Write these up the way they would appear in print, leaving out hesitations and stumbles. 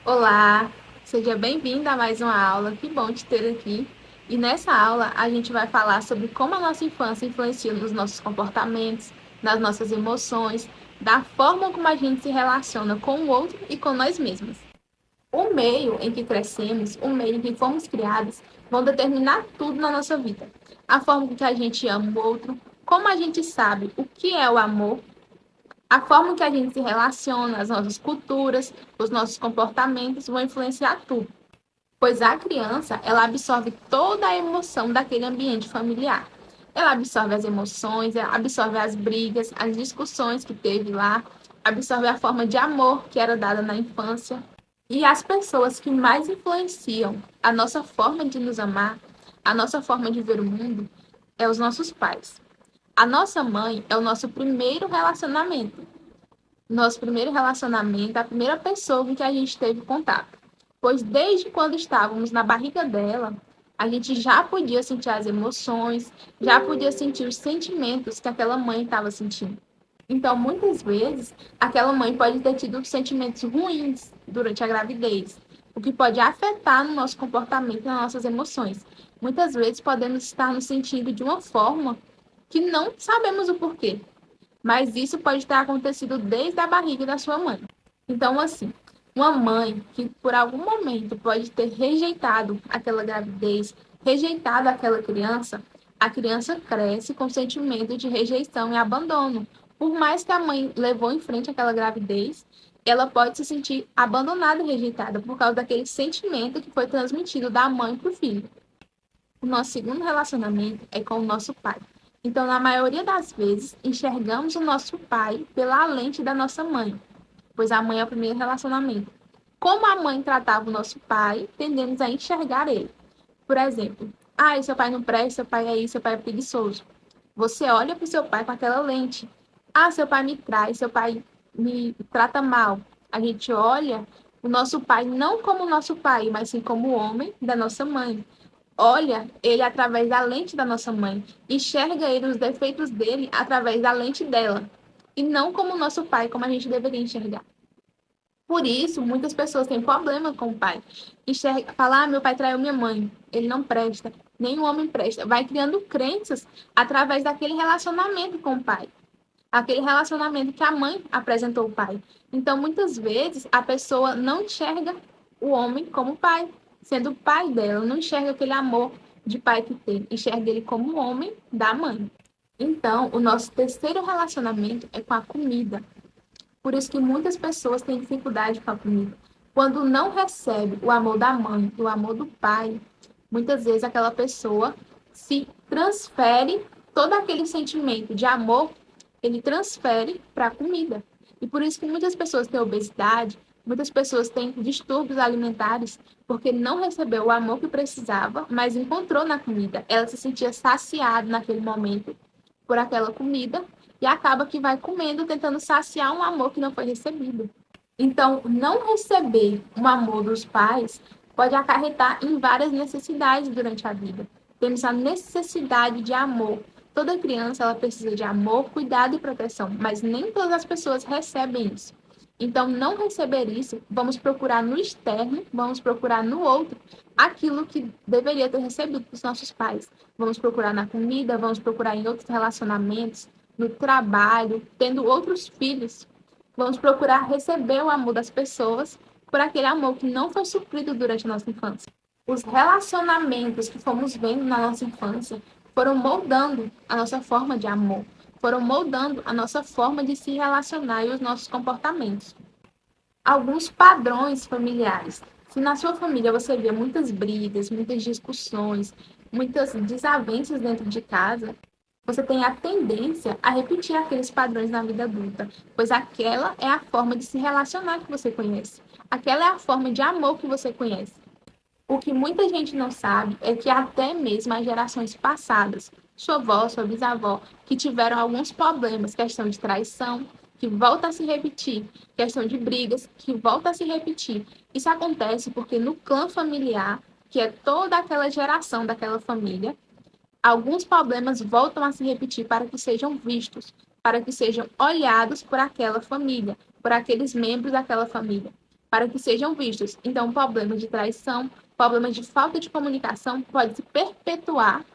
Olá, seja bem-vinda a mais uma aula. Que bom te ter aqui. E nessa aula a gente vai falar sobre como a nossa infância influencia nos nossos comportamentos, nas nossas emoções, da forma como a gente se relaciona com o outro e com nós mesmos. O meio em que crescemos, o meio em que fomos criados, vão determinar tudo na nossa vida. A forma com que a gente ama o outro, como a gente sabe o que é o amor, a forma que a gente se relaciona, as nossas culturas, os nossos comportamentos vão influenciar tudo, pois a criança, ela absorve toda a emoção daquele ambiente familiar. Ela absorve as emoções, ela absorve as brigas, as discussões que teve lá, absorve a forma de amor que era dada na infância. E as pessoas que mais influenciam a nossa forma de nos amar, a nossa forma de ver o mundo, é os nossos pais. A nossa mãe é o nosso primeiro relacionamento. Nosso primeiro relacionamento, a primeira pessoa com que a gente teve contato. Pois desde quando estávamos na barriga dela, a gente já podia sentir as emoções, já podia sentir os sentimentos que aquela mãe estava sentindo. Então, muitas vezes, aquela mãe pode ter tido sentimentos ruins durante a gravidez, o que pode afetar no nosso comportamento e nas nossas emoções. Muitas vezes podemos estar nos sentindo de uma forma que não sabemos o porquê, mas isso pode ter acontecido desde a barriga da sua mãe. Então, assim, uma mãe que por algum momento pode ter rejeitado aquela gravidez, rejeitado aquela criança, a criança cresce com sentimento de rejeição e abandono. Por mais que a mãe levou em frente aquela gravidez, ela pode se sentir abandonada e rejeitada por causa daquele sentimento que foi transmitido da mãe para o filho. O nosso segundo relacionamento é com o nosso pai. Então, na maioria das vezes, enxergamos o nosso pai pela lente da nossa mãe, pois a mãe é o primeiro relacionamento. Como a mãe tratava o nosso pai, tendemos a enxergar ele. Por exemplo, seu pai não presta, seu pai é isso, seu pai é preguiçoso. Você olha para o seu pai com aquela lente. Seu pai me trai, seu pai me trata mal. A gente olha o nosso pai não como nosso pai, mas sim como o homem da nossa mãe. Olha ele através da lente da nossa mãe, enxerga ele os defeitos dele através da lente dela, e não como nosso pai, como a gente deveria enxergar. Por isso, muitas pessoas têm problema com o pai. Enxerga, fala, meu pai traiu minha mãe, ele não presta, nenhum homem presta. Vai criando crenças através daquele relacionamento com o pai, aquele relacionamento que a mãe apresentou o pai. Então, muitas vezes, a pessoa não enxerga o homem como pai, sendo o pai dela, não enxerga aquele amor de pai que tem, enxerga ele como homem da mãe. Então, o nosso terceiro relacionamento é com a comida. Por isso que muitas pessoas têm dificuldade com a comida. Quando não recebe o amor da mãe, o amor do pai, muitas vezes aquela pessoa se transfere todo aquele sentimento de amor, ele transfere para a comida. E por isso que muitas pessoas têm obesidade, muitas pessoas têm distúrbios alimentares, porque não recebeu o amor que precisava, mas encontrou na comida. Ela se sentia saciada naquele momento por aquela comida e acaba que vai comendo, tentando saciar um amor que não foi recebido. Então, não receber um amor dos pais pode acarretar em várias necessidades durante a vida. Temos a necessidade de amor. Toda criança ela precisa de amor, cuidado e proteção, mas nem todas as pessoas recebem isso. Então, não receber isso, vamos procurar no externo, vamos procurar no outro aquilo que deveria ter recebido dos nossos pais. Vamos procurar na comida, vamos procurar em outros relacionamentos, no trabalho, tendo outros filhos. Vamos procurar receber o amor das pessoas por aquele amor que não foi suprido durante a nossa infância. Os relacionamentos que fomos vendo na nossa infância foram moldando a nossa forma de amor, foram moldando a nossa forma de se relacionar e os nossos comportamentos. Alguns padrões familiares. Se na sua família você vê muitas brigas, muitas discussões, muitas desavenças dentro de casa, você tem a tendência a repetir aqueles padrões na vida adulta, pois aquela é a forma de se relacionar que você conhece. Aquela é a forma de amor que você conhece. O que muita gente não sabe é que até mesmo as gerações passadas, sua avó, sua bisavó, que tiveram alguns problemas, questão de traição, que volta a se repetir, questão de brigas, que volta a se repetir. Isso acontece porque no clã familiar, que é toda aquela geração daquela família, alguns problemas voltam a se repetir para que sejam vistos, para que sejam olhados por aquela família, por aqueles membros daquela família. para que sejam vistos. Então, problemas de traição, problemas de falta de comunicação podem se perpetuar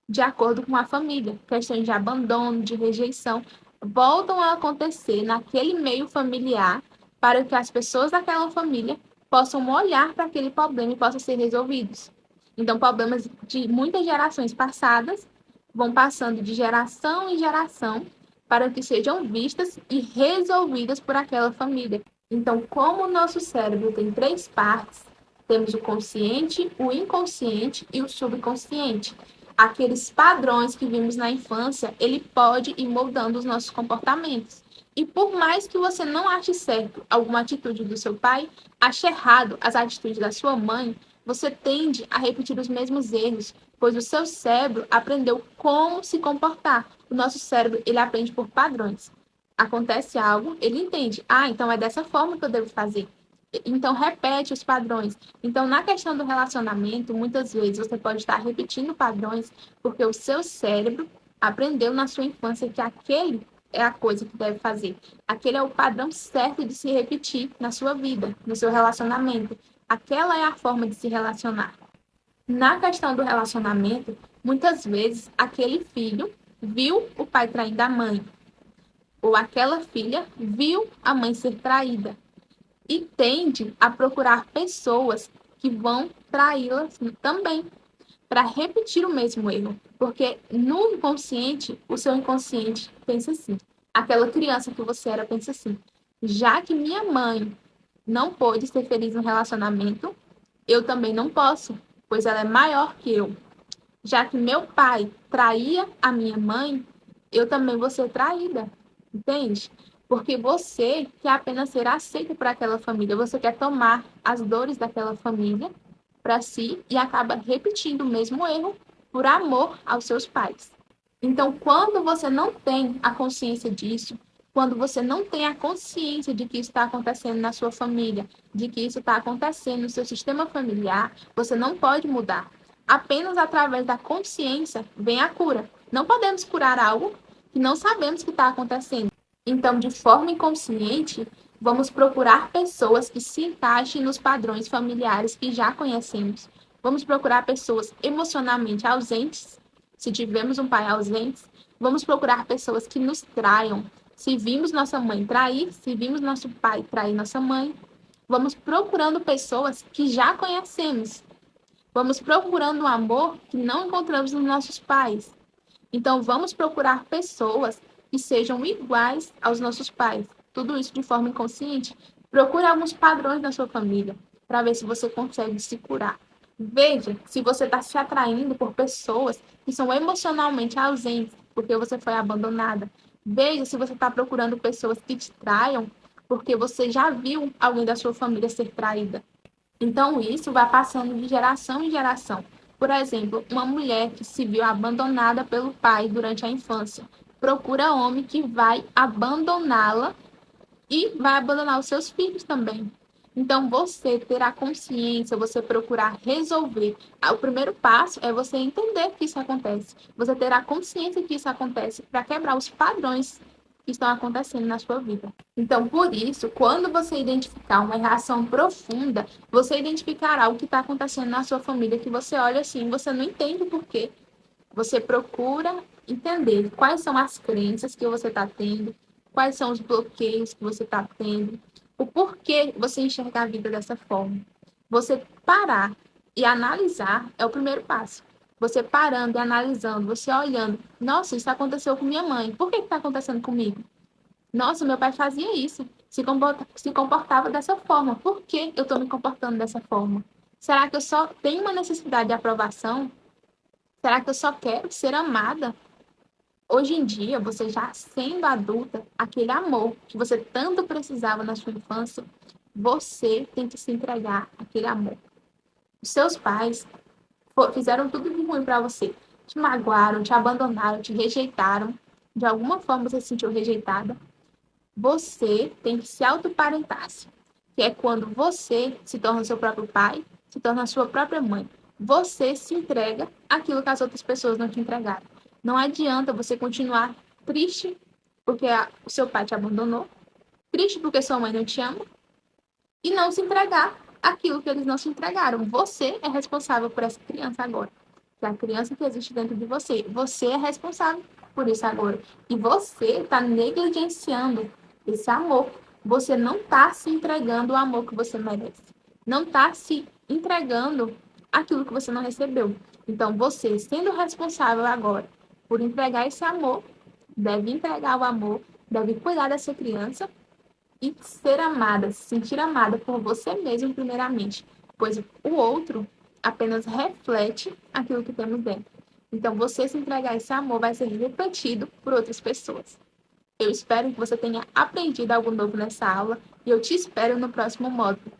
de acordo com a família. Questões de abandono, de rejeição, voltam a acontecer naquele meio familiar para que as pessoas daquela família possam olhar para aquele problema e possam ser resolvidos. Então, problemas de muitas gerações passadas vão passando de geração em geração para que sejam vistas e resolvidas por aquela família. Então, como o nosso cérebro tem três partes, temos o consciente, o inconsciente e o subconsciente. Aqueles padrões que vimos na infância, ele pode ir moldando os nossos comportamentos. E por mais que você não ache certo alguma atitude do seu pai, ache errado as atitudes da sua mãe, você tende a repetir os mesmos erros, pois o seu cérebro aprendeu como se comportar. O nosso cérebro, ele aprende por padrões. Acontece algo, ele entende. Ah, então é dessa forma que eu devo fazer. Então, repete os padrões. Então, na questão do relacionamento, muitas vezes você pode estar repetindo padrões porque o seu cérebro aprendeu na sua infância que aquele é a coisa que deve fazer. Aquele é o padrão certo de se repetir na sua vida, no seu relacionamento. Aquela é a forma de se relacionar. Na questão do relacionamento, muitas vezes aquele filho viu o pai traindo a mãe, ou aquela filha viu a mãe ser traída e tende a procurar pessoas que vão traí-las também, para repetir o mesmo erro. Porque no inconsciente, o seu inconsciente pensa assim. Aquela criança que você era pensa assim: já que minha mãe não pôde ser feliz no relacionamento, eu também não posso, pois ela é maior que eu. Já que meu pai traía a minha mãe, eu também vou ser traída, entende? Porque você quer apenas ser aceita por aquela família, você quer tomar as dores daquela família para si e acaba repetindo o mesmo erro por amor aos seus pais. Então, quando você não tem a consciência disso, quando você não tem a consciência de que isso está acontecendo na sua família, de que isso está acontecendo no seu sistema familiar, você não pode mudar. Apenas através da consciência vem a cura. Não podemos curar algo que não sabemos que está acontecendo. Então, de forma inconsciente, vamos procurar pessoas que se encaixem nos padrões familiares que já conhecemos. Vamos procurar pessoas emocionalmente ausentes, se tivermos um pai ausente. Vamos procurar pessoas que nos traiam. Se vimos nossa mãe trair, se vimos nosso pai trair nossa mãe, vamos procurando pessoas que já conhecemos. Vamos procurando um amor que não encontramos nos nossos pais. Então, vamos procurar pessoas que sejam iguais aos nossos pais. Tudo isso de forma inconsciente. Procure alguns padrões na sua família para ver se você consegue se curar. Veja se você está se atraindo por pessoas que são emocionalmente ausentes, porque você foi abandonada. Veja se você está procurando pessoas que te traiam, porque você já viu alguém da sua família ser traída. Então, isso vai passando de geração em geração. Por exemplo, uma mulher que se viu abandonada pelo pai durante a infância procura homem que vai abandoná-la e vai abandonar os seus filhos também. Então, você ter a consciência, você procurar resolver. O primeiro passo é você entender que isso acontece. Você ter a consciência que isso acontece para quebrar os padrões que estão acontecendo na sua vida. Então, por isso, quando você identificar uma reação profunda, você identificará o que está acontecendo na sua família, que você olha assim, você não entende o porquê. Você procura entender quais são as crenças que você está tendo, quais são os bloqueios que você está tendo, o porquê você enxerga a vida dessa forma. Você parar e analisar é o primeiro passo. Você parando e analisando, você olhando, nossa, isso aconteceu com minha mãe, por que está acontecendo comigo? Nossa, meu pai fazia isso, se comportava dessa forma, por que eu estou me comportando dessa forma? Será que eu só tenho uma necessidade de aprovação? Será que eu só quero ser amada? Hoje em dia, você já sendo adulta, aquele amor que você tanto precisava na sua infância, você tem que se entregar àquele amor. Os seus pais fizeram tudo de ruim para você. Te magoaram, te abandonaram, te rejeitaram. De alguma forma você se sentiu rejeitada. Você tem que se autoparentar-se, que é quando você se torna seu próprio pai, se torna a sua própria mãe. Você se entrega aquilo que as outras pessoas não te entregaram. Não adianta você continuar triste porque o seu pai te abandonou, triste porque sua mãe não te ama, e não se entregar aquilo que eles não se entregaram. Você é responsável por essa criança agora. É a criança que existe dentro de você. Você é responsável por isso agora. E você está negligenciando esse amor. Você não está se entregando o amor que você merece. Não está se entregando aquilo que você não recebeu. Então, você, sendo responsável agora por entregar esse amor, deve entregar o amor, deve cuidar dessa criança e ser amada, se sentir amada por você mesmo, primeiramente, pois o outro apenas reflete aquilo que temos dentro. Então, você se entregar esse amor vai ser refletido por outras pessoas. Eu espero que você tenha aprendido algo novo nessa aula e eu te espero no próximo módulo.